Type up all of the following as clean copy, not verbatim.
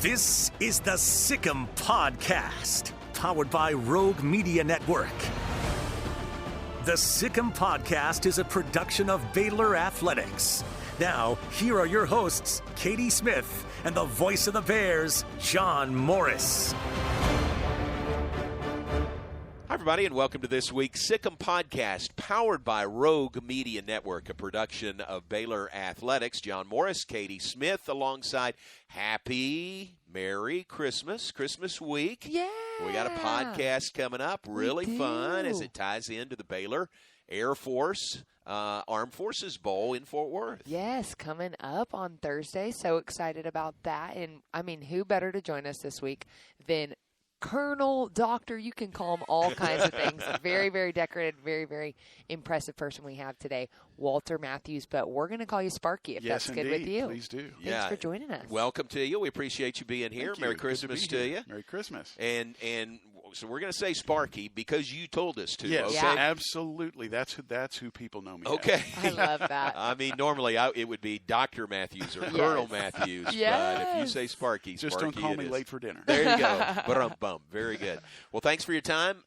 This is the Sick'em Podcast, powered by Rogue Media Network. The Sick'em Podcast is a production of Baylor Athletics. Now, here are your hosts, Katie Smith and the voice of the Bears, John Morris. Hi, everybody, and welcome to this week's Sick'em Podcast, powered by Rogue Media Network, a production of Baylor Athletics. John Morris, Katie Smith, alongside Happy Merry Christmas week. Yeah. We got a podcast coming up, really fun, as it ties into the Baylor Air Force Armed Forces Bowl in Fort Worth. Yes, coming up on Thursday. So excited about that. And, I mean, who better to join us this week than Colonel, Doctor, you can call him all kinds of things. A very, very decorated, very, very impressive person we have today, Walter Matthews. But we're going to call you Sparky if that's indeed. good with you. Please do. Thanks for joining us. Welcome to you. We appreciate you being here. Thank Merry you. Christmas to you. Merry Christmas. And so we're going to say Sparky because you told us to. Yes, okay? absolutely. That's who people know me Okay. as. I love that. I mean, normally it would be Dr. Matthews or Colonel Matthews. Yes. But if you say Sparky, Just Sparky don't call me is. late for dinner. There you go. Bum. Very good. Well, thanks for your time.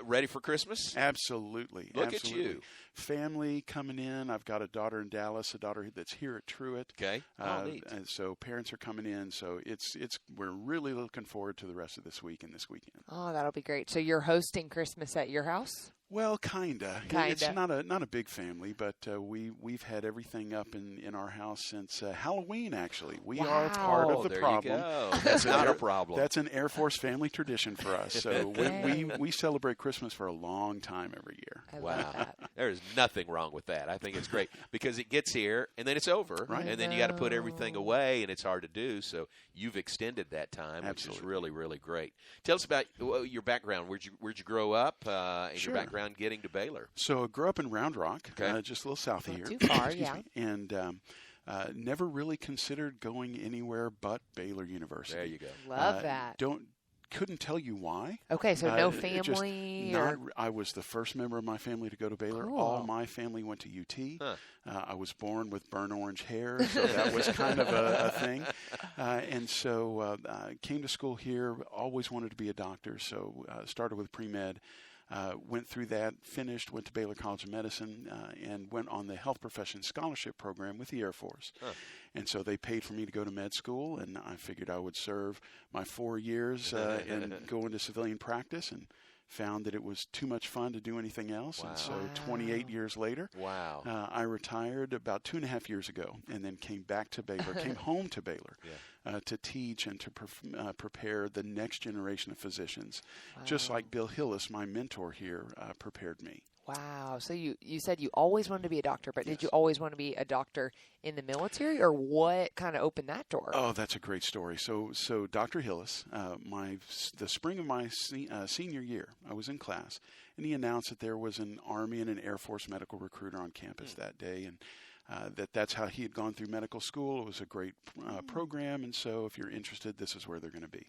Ready for Christmas? Absolutely. Look absolutely. at you. Family coming in. I've got a daughter in Dallas, a daughter that's here at Truett. Okay. Neat. And so parents are coming in. So we're really looking forward to the rest of this week and this weekend. Oh, that'll be great. So you're hosting Christmas at your house? Well, kinda. Kinda. It's not a big family, but we've had everything up in our house since Halloween. Actually, we are part of the there problem. You go. That's not a problem. That's an Air Force family tradition for us. So we celebrate Christmas for a long time every year. I love that. There is nothing wrong with that. I think it's great because it gets here and then it's over, Right. and then you got to put everything away, and it's hard to do. So you've extended that time, which is really, really great. Tell us about your background. Where'd you grow up? And Sure. your background getting to Baylor. So I grew up in Round Rock, just a little south of Not here. too far, Excuse yeah. me. And never really considered going anywhere but Baylor University. There you go. Love that. Couldn't tell you why. Okay, so no It just family? I was the first member of my family to go to Baylor. Cool. All my family went to UT. Huh. I was born with burnt orange hair, so that was kind of a thing. And so came to school here, always wanted to be a doctor, so started with pre-med. Went through that, finished, went to Baylor College of Medicine, and went on the Health Professions Scholarship Program with the Air Force. Huh. And so they paid for me to go to med school, and I figured I would serve my 4 years and go into civilian practice, and found that it was too much fun to do anything else. Wow. And so 28 years later, Wow. I retired about 2.5 years ago, and then came back to Baylor, came home to Baylor. To teach and to prepare the next generation of physicians, just like Bill Hillis, my mentor here, prepared me. Wow. So you said you always wanted to be a doctor, but Yes. did you always want to be a doctor in the military, or what kind of opened that door? Oh, that's a great story. So Dr. Hillis, the spring of my senior year, I was in class, and he announced that there was an Army and an Air Force medical recruiter on campus that day, and that's how he had gone through medical school. It was a great program, and so if you're interested, this is where they're going to be.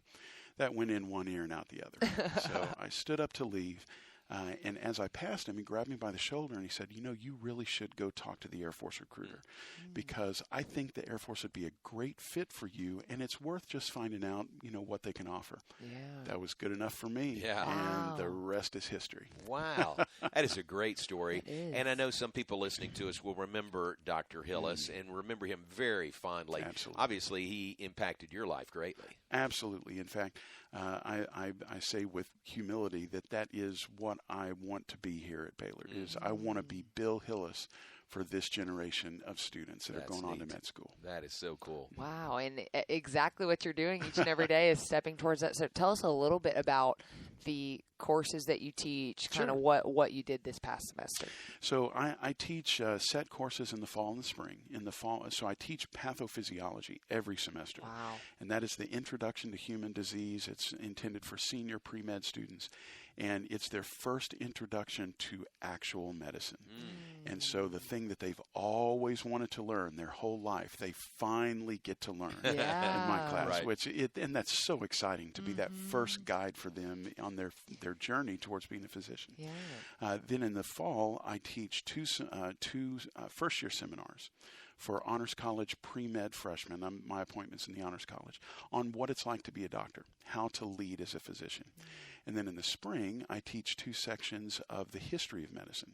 That went in one ear and out the other. So I stood up to leave, and as I passed him, he grabbed me by the shoulder and he said, you really should go talk to the Air Force recruiter because I think the Air Force would be a great fit for you, and it's worth just finding out, what they can offer. Yeah. That was good enough for me, Yeah. and the rest is history. Wow. That is a great story. It is. And I know some people listening to us will remember Dr. Hillis and remember him very fondly. Absolutely. Obviously, he impacted your life greatly. Absolutely. In fact, I say with humility that is what I want to be here at Baylor. Is I want to be Bill Hillis for this generation of students that are going on to med school. That is so cool. Wow, and exactly what you're doing each and every day is stepping towards that. So tell us a little bit about the courses that you teach, kind of what you did this past semester. So I teach set courses in the fall and the spring. In the fall, so I teach pathophysiology every semester. Wow. And that is the introduction to human disease. It's intended for senior pre-med students. And it's their first introduction to actual medicine. And so the thing that they've always wanted to learn their whole life, they finally get to learn in my class. Right. And that's so exciting to be that first guide for them on their journey towards being a physician. Yeah. Then in the fall, I teach two first-year seminars. for Honors College pre-med freshmen. My appointment's in the Honors College, on what it's like to be a doctor, how to lead as a physician. And then in the spring, I teach 2 sections of the history of medicine.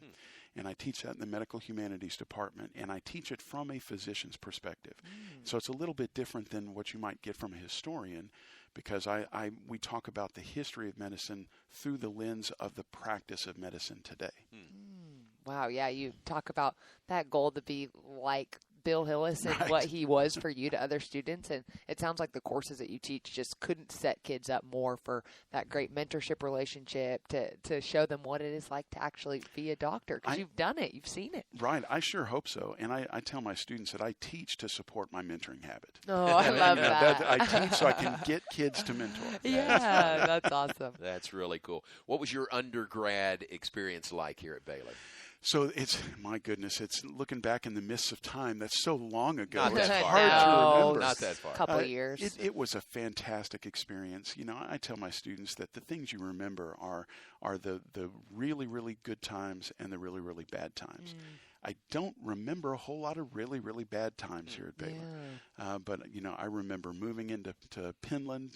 And I teach that in the Medical Humanities Department, and I teach it from a physician's perspective. So it's a little bit different than what you might get from a historian, because we talk about the history of medicine through the lens of the practice of medicine today. Wow, yeah, you talk about that goal to be like Bill Hillis and Right. what he was for you to other students, and it sounds like the courses that you teach just couldn't set kids up more for that great mentorship relationship to show them what it is like to actually be a doctor, because you've done it, you've seen it. Right, I sure hope so. And I tell my students that I teach to support my mentoring habit. Oh, I love that. I teach so I can get kids to mentor. Yeah, that's awesome. That's really cool. What was your undergrad experience like here at Baylor? So my goodness, it's looking back in the mists of time. That's so long ago. Not It's that far. hard to No. remember. Not that far. Couple of years. It was a fantastic experience. I tell my students that the things you remember are the really, really good times and the really, really bad times. I don't remember a whole lot of really, really bad times here at Baylor. But, I remember moving into Penland,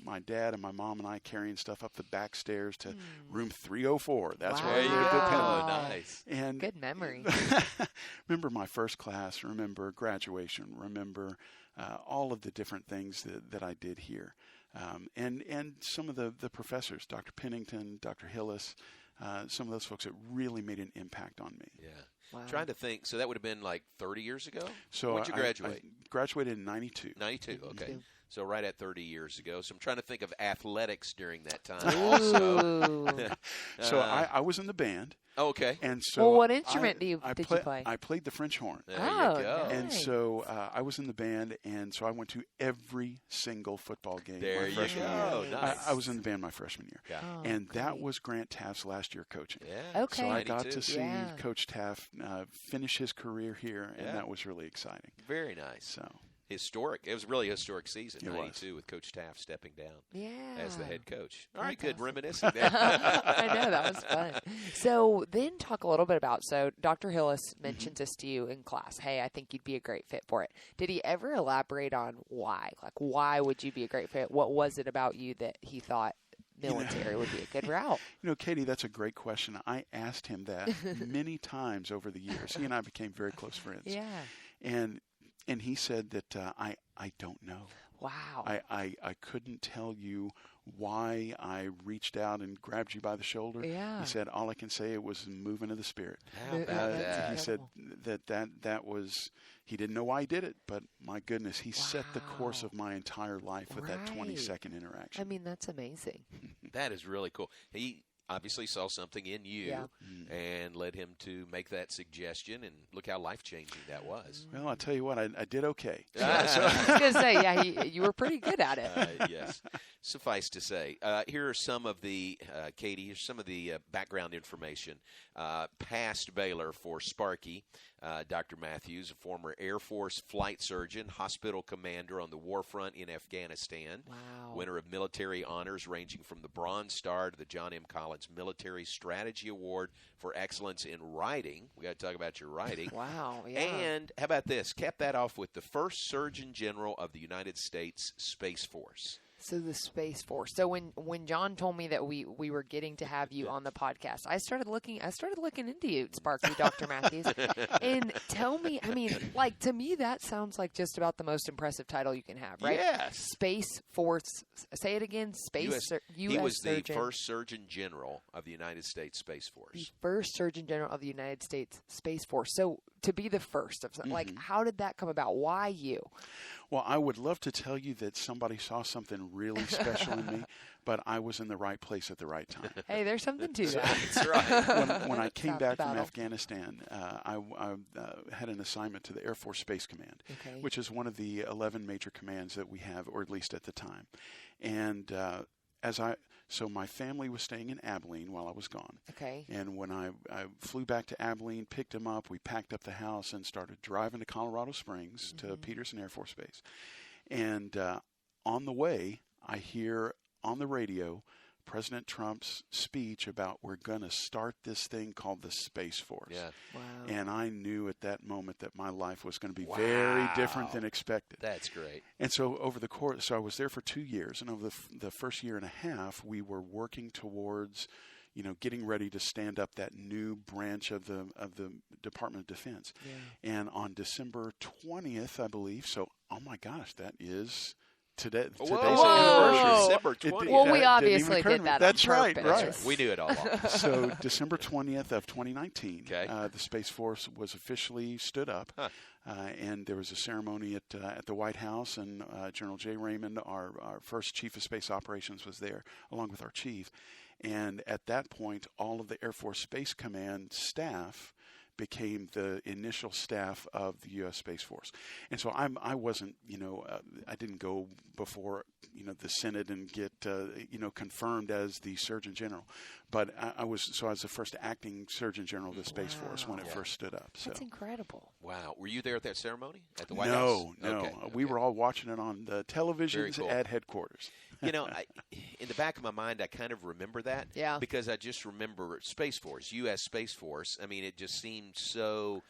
my dad and my mom and I carrying stuff up the back stairs to room 304. That's where I lived at Penland. Nice. And Good memory. remember my first class, remember graduation, remember all of the different things that I did here. And some of the professors, Dr. Pennington, Dr. Hillis, some of those folks that really made an impact on me. Yeah. Wow. Trying to think. So that would have been like 30 years ago? So When did you graduate? I graduated in 92. 92, okay. Mhm. So right at 30 years ago. So I'm trying to think of athletics during that time also. Ooh. So I was in the band. Oh, okay. And so Well, what instrument did you play? I played the French horn. There Oh, you go. And nice. so I was in the band, and so I went to every single football game There my you freshman go. year. Nice. I was in the band my freshman year. Yeah. Oh, And that great. was Grant Taft's last year coaching. Yeah. Okay. So I got 92. to see Yeah. Coach Taft finish his career here, and Yeah. that was really exciting. Very nice. So Historic. It was a really historic season, It was. 92, with Coach Taft stepping down Yeah. as the head coach. All That's right, good awesome. reminiscing there. I know, that was fun. So then talk a little bit about, so Dr. Hillis mentions this to you in class. Hey, I think you'd be a great fit for it. Did he ever elaborate on why? Like, why would you be a great fit? What was it about you that he thought military would be a good route? Katie, that's a great question. I asked him that many times over the years. He and I became very close friends. Yeah. And he said that I don't know. Wow. I couldn't tell you why I reached out and grabbed you by the shoulder. Yeah. He said, all I can say, it was a movement of the spirit. How about That's that? He said that was, he didn't know why he did it, but my goodness, he set the course Wow. of my entire life with that Right. 20-second interaction. I mean, that's amazing. That is really cool. He obviously saw something in you Yeah. and led him to make that suggestion, and look how life-changing that was. Well, I'll tell you what, I did okay. I was going to say, yeah, you were pretty good at it. Yes. Suffice to say, here are some of the, Katie, here's some of the background information. Past Baylor for Sparky, Dr. Matthews, a former Air Force flight surgeon, hospital commander on the war front in Afghanistan. Wow. Winner of military honors ranging from the Bronze Star to the John M. Collins Military Strategy Award for excellence in writing. We got to talk about your writing. Wow, yeah. And how about this? Kept that off with the first Surgeon General of the United States Space Force. So the Space Force. So when John told me that we were getting to have you on the podcast, I started looking into you, Sparky, Dr. Matthews. And tell me, I mean, like, to me that sounds like just about the most impressive title you can have, right? Yes. Space Force. Say it again. Space US he was Surgeon. the first Surgeon General of the United States Space Force. The first Surgeon General of the United States Space Force. So to be the first of something, like, how did that come about? Why you? Well, I would love to tell you that somebody saw something really special in me, but I was in the right place at the right time. Hey, there's something to that. That's right. When I came Half back the from battle. Afghanistan, I had an assignment to the Air Force Space Command, Okay. which is one of the 11 major commands that we have, or at least at the time. And so my family was staying in Abilene while I was gone. Okay. And when I flew back to Abilene, picked them up, we packed up the house and started driving to Colorado Springs to Peterson Air Force Base. And on the way, I hear on the radio President Trump's speech about we're going to start this thing called the Space Force. Yeah. Wow. And I knew at that moment that my life was going to be very different than expected. That's great. And so over the course, so I was there for 2 years, and over the first year and a half, we were working towards, getting ready to stand up that new branch of the Department of Defense. Yeah. And on December 20th, I believe, so oh my gosh, that is today's Whoa. anniversary. December 20th. Well, we That obviously didn't even occur to did me. that That's on right, purpose. right. We knew it all along. So December 20th of 2019, Okay. the Space Force was officially stood up, Huh. and there was a ceremony at the White House, and General J. Raymond, our first Chief of Space Operations, was there, along with our chief. And at that point, all of the Air Force Space Command staff became the initial staff of the U.S. Space Force. And so I wasn't, I didn't go before, the Senate and get, confirmed as the Surgeon General. But I was the first acting Surgeon General of the Space Force when it first stood up. So. That's incredible. Wow. Were you there at that ceremony at the White House? No. Okay. We were all watching it on the televisions cool. at headquarters. In the back of my mind, I kind of remember that. Yeah. Because I just remember Space Force, U.S. Space Force. I mean, it just seemed so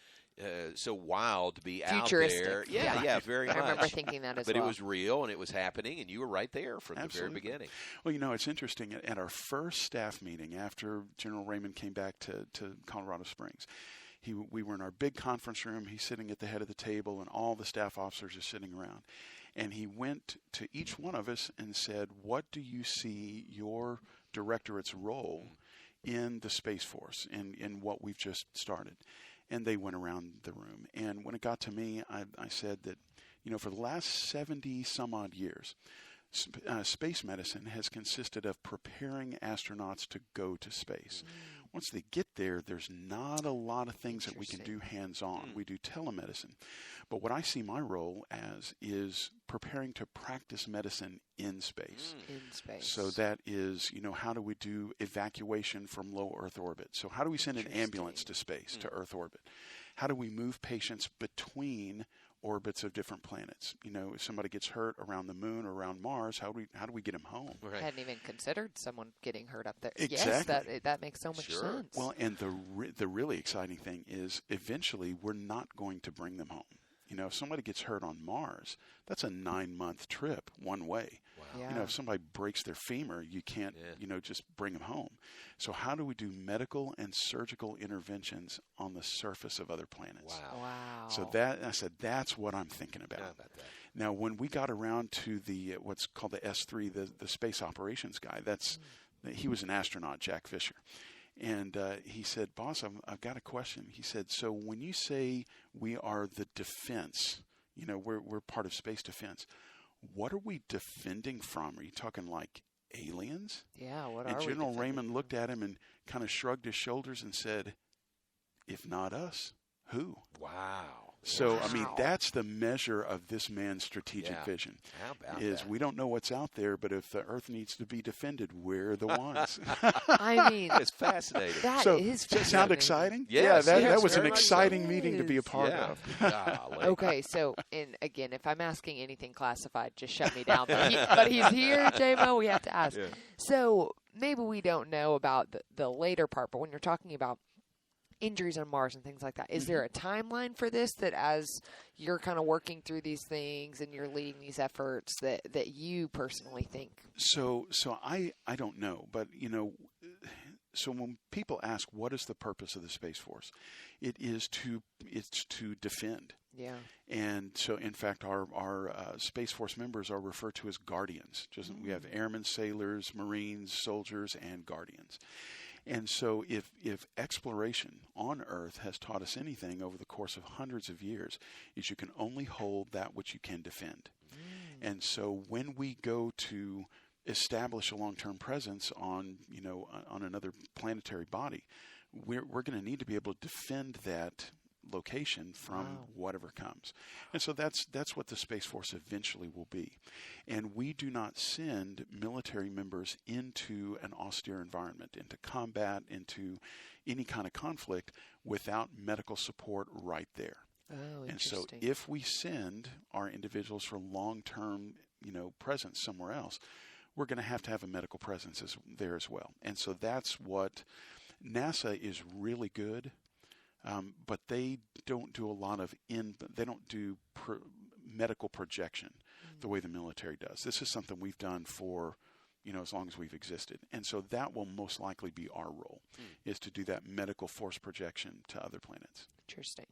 wild to be out Futuristic. there. Yeah, very much. I remember thinking that as but well. it was real, and it was happening, and you were right there from Absolutely. the very beginning. Well, it's interesting. At our first staff meeting, after General Raymond came back to Colorado Springs, we were in our big conference room. He's sitting at the head of the table, and all the staff officers are sitting around. And he went to each one of us and said, what do you see your directorate's role in the Space Force, in what we've just started? And they went around the room. And when it got to me, I said that, for the last 70 some odd years, space medicine has consisted of preparing astronauts to go to space. Once they get there, there's not a lot of things that we can do hands-on. We do telemedicine. But what I see my role as is preparing to practice medicine in space. In space. So that is, how do we do evacuation from low Earth orbit? So how do we send an ambulance to space, to Earth orbit? How do we move patients between orbits of different planets? If somebody gets hurt around the moon or around Mars, how do we get them home? Right. I hadn't even considered someone getting hurt up there. Exactly. Yes, that makes so much sense. Well, and the really exciting thing is eventually we're not going to bring them home. If somebody gets hurt on Mars, that's a 9-month trip one way. Wow. Yeah. If somebody breaks their femur, you can't, just bring them home. So how do we do medical and surgical interventions on the surface of other planets? Wow. So I said, that's what I'm thinking about. How about that? Now, when we got around to the what's called the S3, the space operations guy, he was an astronaut, Jack Fisher. And he said, boss, I've got a question. He said, so when you say we are the defense, we're part of space defense, what are we defending from? Are you talking like aliens? Yeah, what and are we General defending Raymond from? looked at him and kind of shrugged his shoulders and said, if not us, who? Wow. So, Wow. that's the measure of this man's strategic vision. How about is that? we don't know what's out there, but if the Earth needs to be defended, we're the ones. I mean, It's fascinating. that So, is does that sound fascinating. exciting? Yes, that yes, was an very much so. exciting meeting to be a part yeah. of. Golly. Okay, so and again, if I'm asking anything classified, just shut me down. But he's here, J-Mo. We have to ask. Yeah. So maybe we don't know about the later part, but when you're talking about injuries on Mars and things like that, is there a timeline for this that as you're kind of working through these things and you're leading these efforts that you personally think? So I don't know, but so when people ask what is the purpose of the Space Force, it's to defend. Yeah. And so, in fact, our Space Force members are referred to as guardians. We have airmen, sailors, Marines, soldiers, and guardians. And so if exploration on Earth has taught us anything over the course of hundreds of years, is you can only hold that which you can defend. And so when we go to establish a long-term presence on another planetary body, we're going to need to be able to defend that location from whatever comes. And so that's what the Space Force eventually will be. And we do not send military members into an austere environment, into combat, into any kind of conflict without medical support right there. Oh, And so interesting. if we send our individuals for long-term, presence somewhere else, we're going to have a medical presence there as well. And so that's what NASA is really good, but they don't do a lot of they don't do medical projection the way the military does. This is something we've done for, as long as we've existed. And so that will most likely be our role, is to do that medical force projection to other planets. Interesting.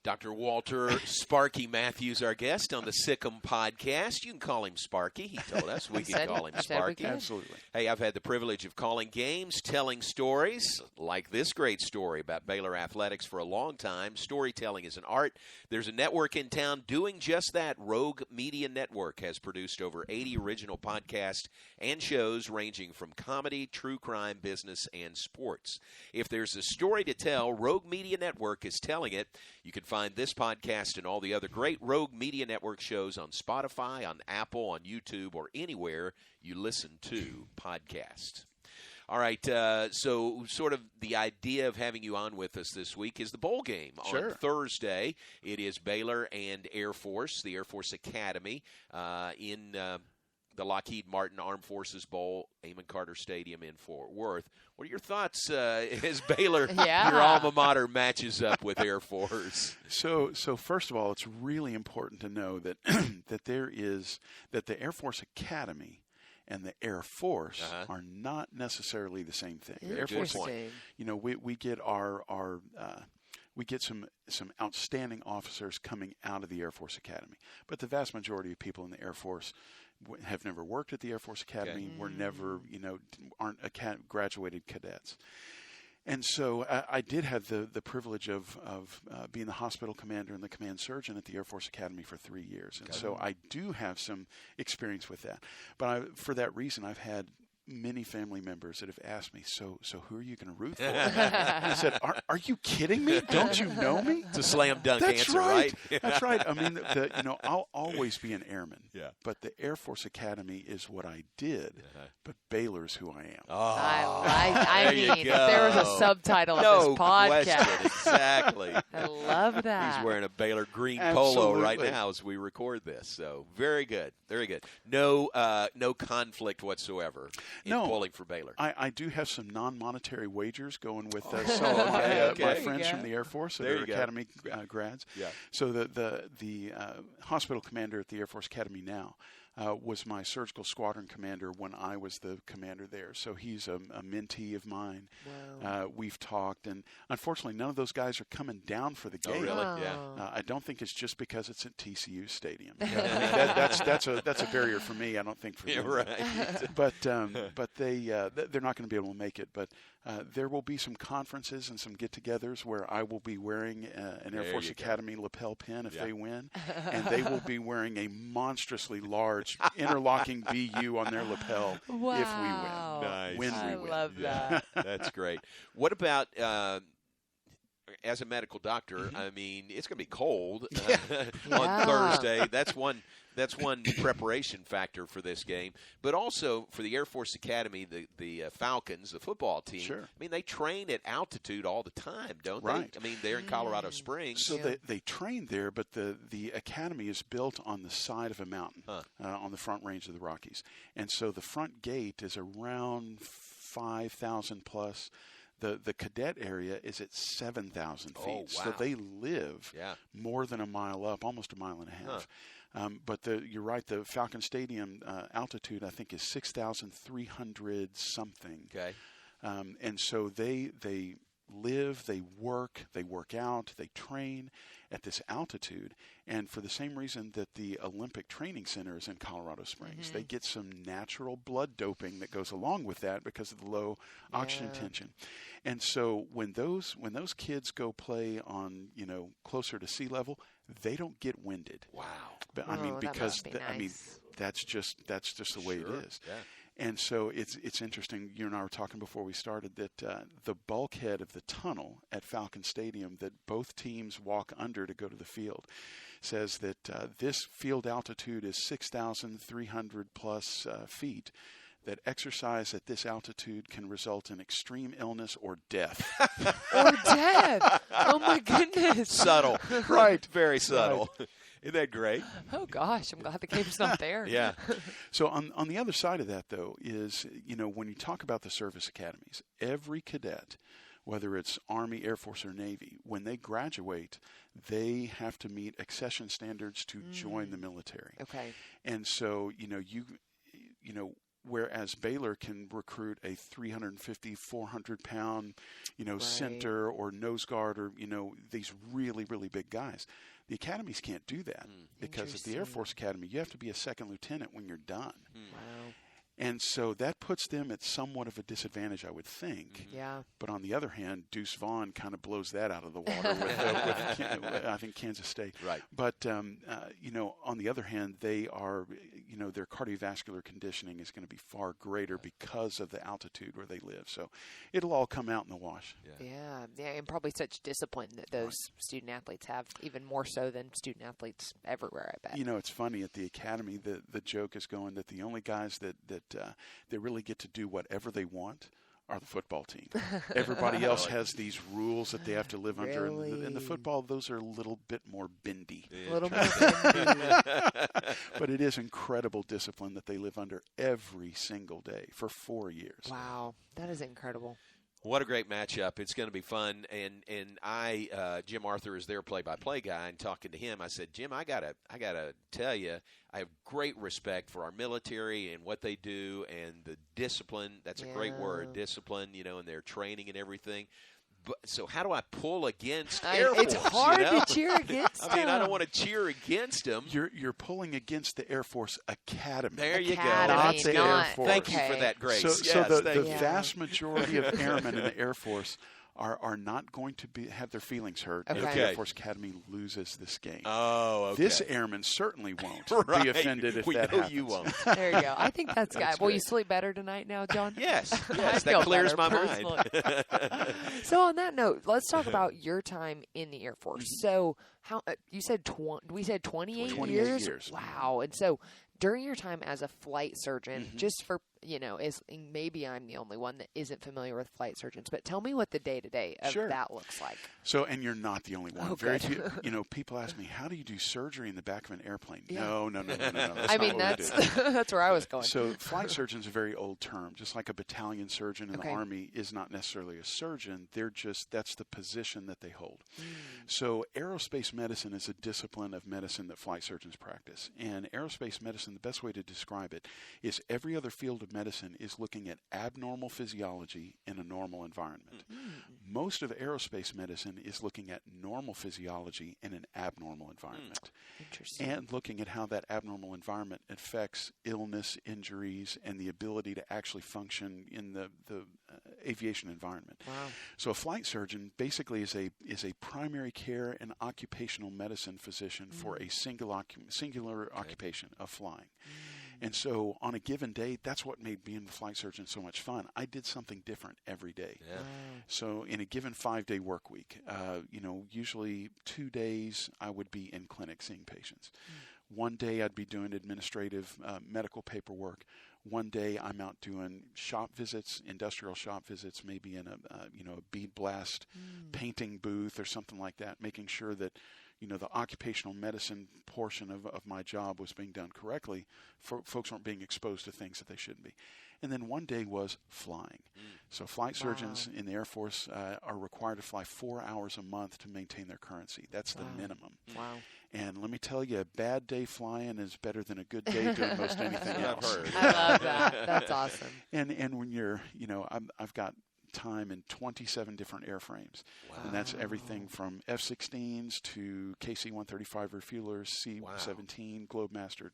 Dr. Walter Sparky Matthews, our guest on the Sikkim podcast. You can call him Sparky. He told us we can call him Sparky. Absolutely. Hey, I've had the privilege of calling games, telling stories, like this great story about Baylor athletics for a long time. Storytelling is an art. There's a network in town doing just that. Rogue Media Network has produced over 80 original podcasts and shows ranging from comedy, true crime, business, and sports. If there's a story to tell, Rogue Media Network is telling it. You can find this podcast and all the other great Rogue Media Network shows on Spotify, on Apple, on YouTube, or anywhere you listen to podcasts. All right, so sort of the idea of having you on with us this week is the bowl game. Sure. On Thursday, it is Baylor and Air Force, the Air Force Academy, in the Lockheed Martin Armed Forces Bowl, Amon Carter Stadium in Fort Worth. What are your thoughts as Baylor, your alma mater, matches up with Air Force? So first of all, it's really important to know that that the Air Force Academy and the Air Force are not necessarily the same thing. The Air Force, we get we get some outstanding officers coming out of the Air Force Academy, but the vast majority of people in the Air Force have never worked at the Air Force Academy, were never, aren't graduated cadets. And so I did have the privilege of being the hospital commander and the command surgeon at the Air Force Academy for 3 years. And so I do have some experience with that. But for that reason, I've had many family members that have asked me, so who are you going to root for? I said, are you kidding me? Don't you know me? It's a slam dunk That's answer, right? That's right. I mean, I'll always be an airman. Yeah. But the Air Force Academy is what I did. But Baylor's who I am. Oh, I mean, if there was a subtitle of this podcast. Question. Exactly. I love that. He's wearing a Baylor green Absolutely. polo right now as we record this. So very good. Very good. No conflict whatsoever in pulling for Baylor. I do have some non-monetary wagers going with some of my friends from the Air Force that are Academy grads. Yeah. So the hospital commander at the Air Force Academy now was my surgical squadron commander when I was the commander there. So he's a mentee of mine. Wow. We've talked, and unfortunately, none of those guys are coming down for the game. Oh, really? Oh. Yeah. I don't think it's just because it's at TCU Stadium. That's a barrier for me. I don't think for them. Right. But they're not going to be able to make it. But there will be some conferences and some get-togethers where I will be wearing an Air Force Academy lapel pin if they win, and they will be wearing a monstrously large interlocking BU on their lapel if we win. Nice. When I we win. love that. That's great. What about as a medical doctor? I mean, it's going to be cold on Thursday. That's one preparation factor for this game. But also for the Air Force Academy, the Falcons, the football team. Sure. I mean, they train at altitude all the time, don't Right. they? I mean, they're in Colorado Springs. So they train there, but the academy is built on the side of a mountain on the front range of the Rockies. And so the front gate is around 5,000 plus. The cadet area is at 7,000 feet. Oh, wow. So they live more than a mile up, almost a mile and a half. But you're right, the Falcon Stadium altitude, I think, is 6,300 something. Okay. And so they live, they work out, they train at this altitude. And for the same reason that the Olympic Training Center is in Colorado Springs, they get some natural blood doping that goes along with that because of the low oxygen tension. And so when those kids go play on, closer to sea level, they don't get winded. Wow. But I mean, because nice. that's just the way it is. Yeah. And so it's interesting. You and I were talking before we started that the bulkhead of the tunnel at Falcon Stadium that both teams walk under to go to the field says that this field altitude is 6,300 plus feet. that exercise at this altitude can result in extreme illness or death. Or death. Oh, my goodness. Subtle. Right. Very subtle. Right. Isn't that great? Oh, gosh. I'm glad the game's not there. Yeah. So on the other side of that, though, is, when you talk about the service academies, every cadet, whether it's Army, Air Force, or Navy, when they graduate, they have to meet accession standards to join the military. Okay. And so, whereas Baylor can recruit a 350, 400-pound, Right. center or nose guard or, these really, really big guys. The academies can't do that because at the Air Force Academy, you have to be a second lieutenant when you're done. Wow. And so that puts them at somewhat of a disadvantage, I would think. Yeah. But on the other hand, Deuce Vaughn kind of blows that out of the water with I think, Kansas State. Right. But, on the other hand, they are, their cardiovascular conditioning is going to be far greater because of the altitude where they live. So it'll all come out in the wash. Yeah, and probably such discipline that those student athletes have, even more so than student athletes everywhere, I bet. It's funny at the academy, the joke is going that the only guys that they really get to do whatever they want are the football team. Everybody else has these rules that they have to live under. Really? And the football, those are a little bit more bendy. A little more bendy. But it is incredible discipline that they live under every single day for 4 years. Wow, that is incredible. What a great matchup. It's going to be fun. And Jim Arthur is their play-by-play guy, and talking to him, I said, Jim, I gotta tell you, I have great respect for our military and what they do and the discipline. That's a great word, discipline, and their training and everything. But, so how do I pull against Air Force? It's hard to cheer against I mean, I don't want to cheer against them. You're pulling against the Air Force Academy. There you go. Not the Air Force. Thank you for that, Grace. So the you. vast majority of airmen in the Air Force are not going to have their feelings hurt if the Air Force Academy loses this game. Oh, okay. This airman certainly won't be offended if we that know happens. You won't. There you go. I think that's That's Will great. you sleep better tonight now, John? Yes, I that feel clears better, my mind. personally. So on that note, let's talk about your time in the Air Force. So how you said we said 28 years. Wow. And so during your time as a flight surgeon, just for maybe I'm the only one that isn't familiar with flight surgeons, but tell me what the day-to-day of that looks like. So, and you're not the only one. Oh, Very good. few, people ask me, how do you do surgery in the back of an airplane? Yeah. No. I mean, that's that's where I was going. So flight surgeon's a very old term. Just like a battalion surgeon in the Army is not necessarily a surgeon. That's the position that they hold. So aerospace medicine is a discipline of medicine that flight surgeons practice. And aerospace medicine, the best way to describe it is every other field of medicine is looking at abnormal physiology in a normal environment. Most of aerospace medicine is looking at normal physiology in an abnormal environment. Interesting. And looking at how that abnormal environment affects illness, injuries, and the ability to actually function in the aviation environment. Wow. So a flight surgeon basically is a primary care and occupational medicine physician for a singular occupation of flying. And so on a given day, that's what made being a flight surgeon so much fun. I did something different every day. Yeah. So in a given 5-day work week, usually 2 days I would be in clinic seeing patients. One day I'd be doing administrative medical paperwork. One day I'm out doing shop visits, industrial shop visits, maybe in a bead blast painting booth or something like that, making sure that the occupational medicine portion of my job was being done correctly. Folks weren't being exposed to things that they shouldn't be. And then one day was flying. So flight surgeons in the Air Force are required to fly 4 hours a month to maintain their currency. That's the minimum. Wow. And let me tell you, a bad day flying is better than a good day doing most anything else. I love that. That's awesome. And when you're, I've got time in 27 different airframes. Wow. And that's everything from F-16s to KC-135 refuelers, C-17 Globemaster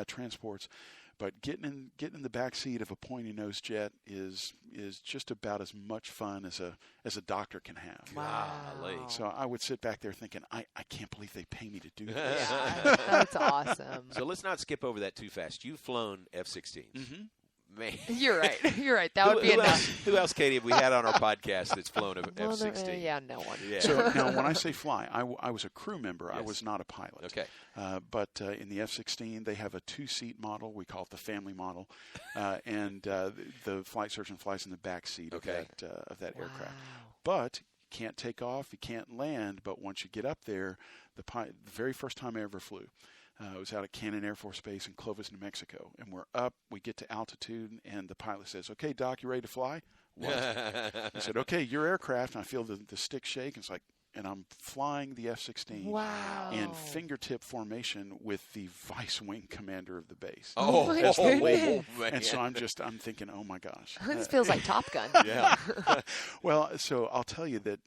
transports. But getting in the back seat of a pointy-nosed jet is just about as much fun as a doctor can have. Wow. So I would sit back there thinking, I can't believe they pay me to do this. Yeah, that's awesome. So let's not skip over that too fast. You've flown F-16s. Man. You're right. You're right. That would be enough. Who else, Katie, have we had on our podcast that's flown a Well, F-16? yeah, no one. Yeah. So now, when I say fly, I was a crew member. Yes. I was not a pilot. Okay. But in the F-16, they have a 2-seat model. We call it the family model, and the flight surgeon flies in the back seat of that aircraft. But you can't take off, you can't land. But once you get up there, the very first time I ever flew. It was out at Cannon Air Force Base in Clovis, New Mexico. And we're up, we get to altitude, and the pilot says, "Okay, Doc, you ready to fly?" What? I said, "Okay, your aircraft." And I feel the stick shake. It's like, and I'm flying the F-16 Wow. in fingertip formation with the vice wing commander of the base. Oh, my goodness. man. And so I'm thinking, oh my gosh. This feels like Top Gun. Yeah. Well, so I'll tell you that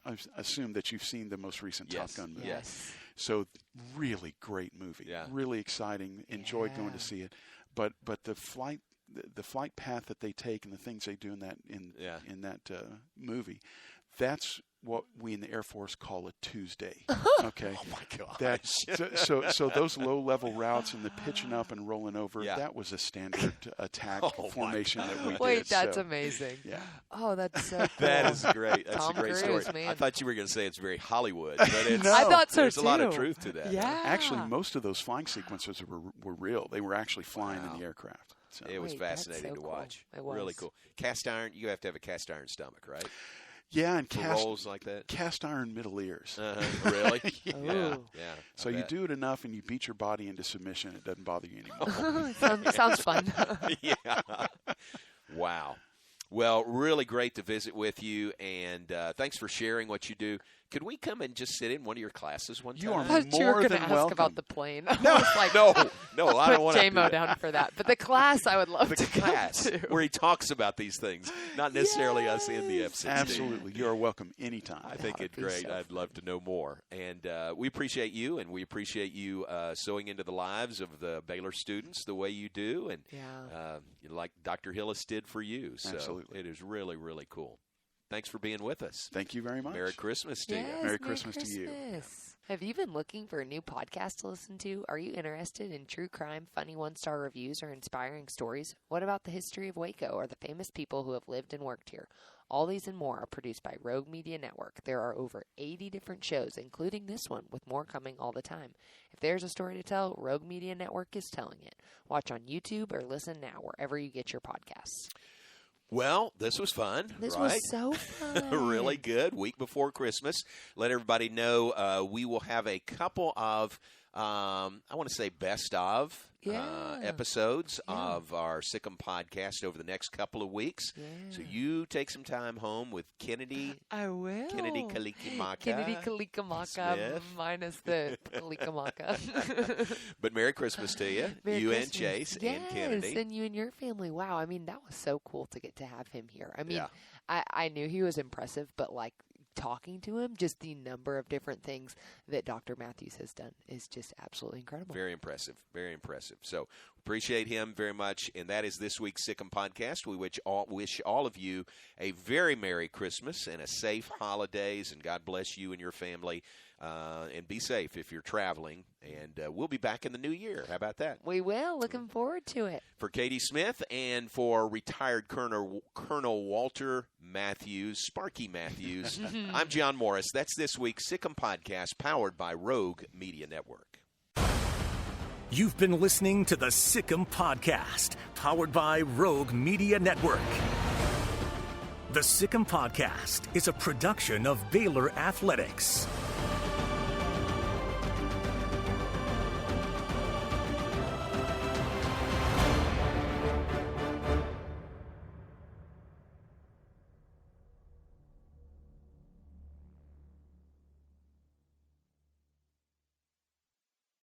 I assume that you've seen the most recent Yes. Top Gun movie. Yes. So really great movie. Yeah. Really exciting. Enjoyed going to see it. But the flight path that they take and the things they do in that movie, that's what we in the Air Force call a Tuesday. Okay. Oh my gosh. That's so those low-level routes and the pitching up and rolling over, that was a standard attack formation that we did. Wait, that's amazing. Yeah. Oh, that's so cool. That is great. That's Tom a great Cruise, story. man. I thought you were going to say it's very Hollywood, but it's, No. I thought so there's too. a lot of truth to that. Yeah. Actually, most of those flying sequences were real. They were actually flying in the aircraft. So. It was Wait, that's fascinating so to cool. watch. It was. Really cool. Cast iron, you have to have a cast iron stomach, right? Yeah, and For roles like that? cast iron middle ears. Really? Yeah. Ooh. Yeah. So I you bet. do it enough and you beat your body into submission, it doesn't bother you anymore. Sounds fun. Yeah. Wow. Well, really great to visit with you, and thanks for sharing what you do. Could we come and just sit in one of your classes one time? You are I thought you were more going to than ask welcome. about the plane. I was like, No, I put don't want to. JMO down for that. But the class, I would love The to class come to. where he talks about these things, not necessarily us in the F-16. Absolutely. You are welcome anytime. I think That it's would be great. so I'd love to know more. And we appreciate you, and we appreciate you sewing into the lives of the Baylor students the way you do, and like Dr. Hillis did for you. So Absolutely. it is really, really cool. Thanks for being with us. Thank you very much. Merry Christmas to you. Yes, Merry Christmas to you. Christmas. Have you been looking for a new podcast to listen to? Are you interested in true crime, funny one-star reviews, or inspiring stories? What about the history of Waco or the famous people who have lived and worked here? All these and more are produced by Rogue Media Network. There are over 80 different shows, including this one, with more coming all the time. If there's a story to tell, Rogue Media Network is telling it. Watch on YouTube or listen now wherever you get your podcasts. Well, this was fun. This right? was so fun. Really good. Week before Christmas. Let everybody know we will have a couple of, I want to say, best of episodes of our Sikkim podcast over the next couple of weeks. Yeah. So you take some time home with Kennedy. I will. Kennedy Kalikimaka. Kennedy Kalikimaka Smith. minus the Kalikimaka. But Merry Christmas to you. Merry you Christmas. and Chase yes, and Kennedy. and you and your family. Wow. I mean, that was so cool to get to have him here. I mean, Yeah. I knew he was impressive, but like talking to him, just the number of different things that Dr. Matthews has done is just absolutely incredible. Very impressive. Very impressive. So appreciate him very much. And that is this week's Sikkim podcast. We wish all of you a very Merry Christmas and a safe holidays. And God bless you and your family. And be safe if you're traveling. And we'll be back in the new year. How about that? We will. Looking forward to it. For Katie Smith and for retired Colonel Walter Matthews, Sparky Matthews, I'm John Morris. That's this week's Sikkim podcast powered by Rogue Media Network. You've been listening to the Sikkim Podcast, powered by Rogue Media Network. The Sikkim Podcast is a production of Baylor Athletics.